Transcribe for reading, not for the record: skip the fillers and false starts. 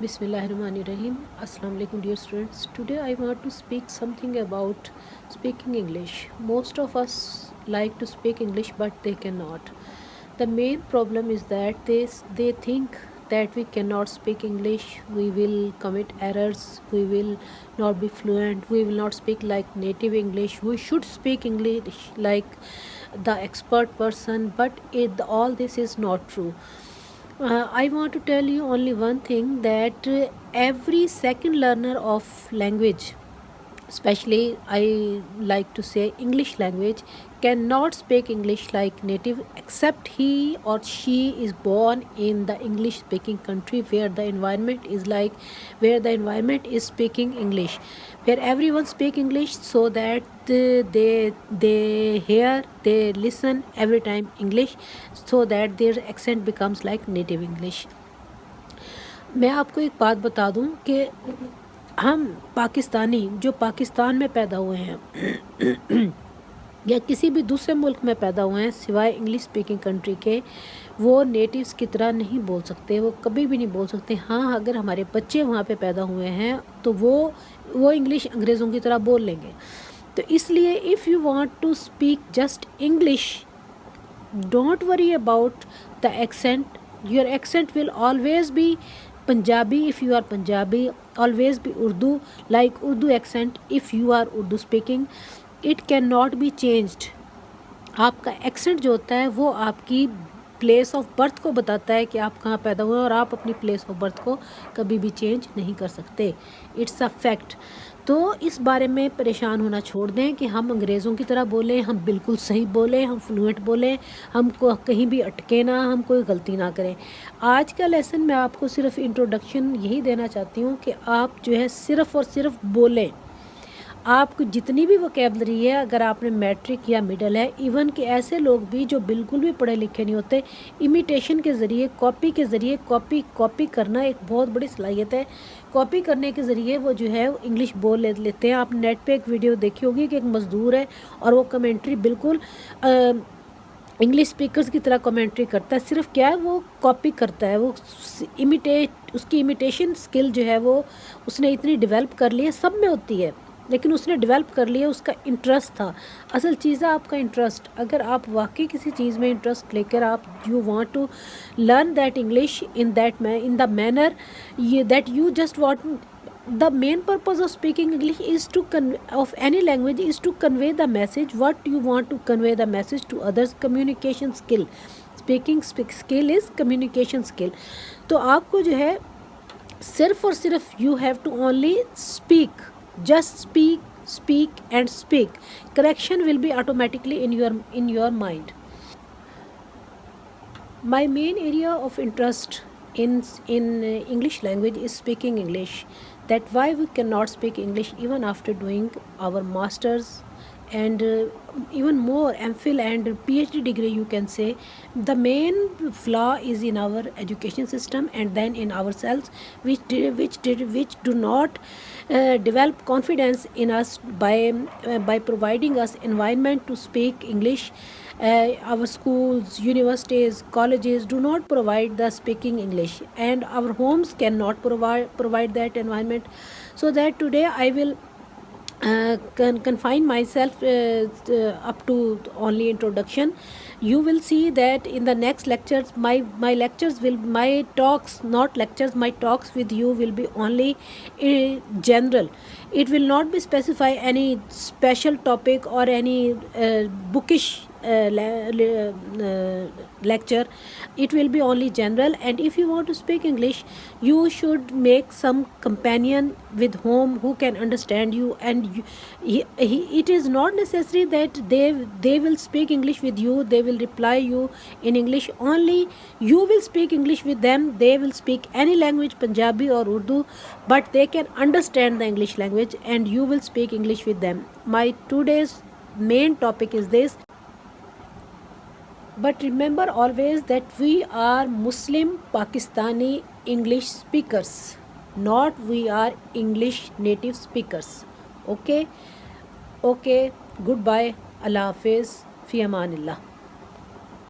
Bismillahirrahmanirrahim. Assalamu alaikum dear students. Today I want to speak something about speaking English. Most of us like to speak English but they cannot. The main problem is that they think that we cannot speak English, we will commit errors, we will not be fluent, we will not speak like native English, we should speak English like the expert person, but all this is not true. I want to tell you only one thing, that every second learner of language, especially I like to say English language, cannot speak English like native except he or she is born in the English speaking country where the environment is speaking English, where everyone speak English, so that they hear, they listen every time English, so that their accent becomes like native English. میں آپ کو ایک بات بتا دوں کہ ہم پاکستانی جو پاکستان میں پیدا ہوئے ہیں یا کسی بھی دوسرے ملک میں پیدا ہوئے ہیں سوائے انگلش اسپیکنگ کنٹری کے، وہ نیٹیوز کی طرح نہیں بول سکتے، وہ کبھی بھی نہیں بول سکتے. ہاں، اگر ہمارے بچے وہاں پہ پیدا ہوئے ہیں تو وہ انگلش انگریزوں کی طرح بول لیں گے. تو اس لیے if you want to speak just English, don't worry about the accent. Your accent will always be Punjabi if you are Punjabi, always be Urdu like Urdu accent if you are Urdu speaking. It cannot be changed. آپ کا accent جو ہوتا ہے وہ آپ کی place of birth کو بتاتا ہے کہ آپ کہاں پیدا ہوئے، اور آپ اپنی پلیس آف برتھ کو کبھی بھی چینج نہیں کر سکتے. It's a fact. تو اس بارے میں پریشان ہونا چھوڑ دیں کہ ہم انگریزوں کی طرح بولیں، ہم بالکل صحیح بولیں، ہم فلوئنٹ بولیں، ہم کو کہیں بھی اٹکے نہ، ہم کوئی غلطی نہ کریں. آج کا لیسن میں آپ کو صرف انٹروڈکشن یہی دینا چاہتی ہوں کہ آپ جو ہے صرف اور صرف بولیں. آپ کو جتنی بھی ووکیبلری ہے، اگر آپ نے میٹرک یا مڈل ہے، ایون کہ ایسے لوگ بھی جو بالکل بھی پڑھے لکھے نہیں ہوتے، امیٹیشن کے ذریعے، کاپی کے ذریعے، کاپی کرنا ایک بہت بڑی صلاحیت ہے. کاپی کرنے کے ذریعے وہ جو ہے انگلش بول لیتے ہیں. آپ نیٹ پہ ایک ویڈیو دیکھی ہوگی کہ ایک مزدور ہے اور وہ کمنٹری بالکل انگلش اسپیکرز کی طرح کمنٹری کرتا ہے. صرف کیا ہے، وہ کاپی کرتا ہے، وہ اس کی امیٹیشن سکل جو ہے وہ اس نے اتنی ڈیولپ کر لی ہے. سب میں ہوتی ہے لیکن اس نے ڈیولپ کر لیا، اس کا انٹرسٹ تھا. اصل چیز ہے آپ کا انٹرسٹ. اگر آپ واقعی کسی چیز میں انٹرسٹ لے کر آپ you want to learn that English in the manner that you just want. The main purpose of speaking English of any language is to convey the message what you want to convey the message to others. Communication skill. Speaking skill is communication skill. تو آپ کو جو ہے صرف اور صرف you have to only speak. Just speak and speak. Correction will be automatically in your mind. My main area of interest in English language is speaking English. That why we cannot speak English even after doing our masters and even more MPhil and PhD degree, you can say. The main flaw is in our education system and then in ourselves, which do not develop confidence in us by providing us environment to speak English. Our schools, universities, colleges do not provide the speaking English, and our homes cannot provide that environment. So that today I will confine myself up to only introduction. You will see that in the next lectures, my lectures will, my talks, not lectures, my talks with you will be only general. It will not be specify any special topic or any bookish lecture. It will be only general. And if you want to speak English, you should make some companion with whom who can understand you, and it is not necessary that they will speak English with you, they will reply you in English only. You will speak English with them, they will speak any language, Punjabi or Urdu, but they can understand the English language and you will speak English with them. My today's main topic is this. But remember always that we are Muslim Pakistani English speakers, not we are English native speakers. Okay, goodbye. Allah Hafiz. Fi Amanillah.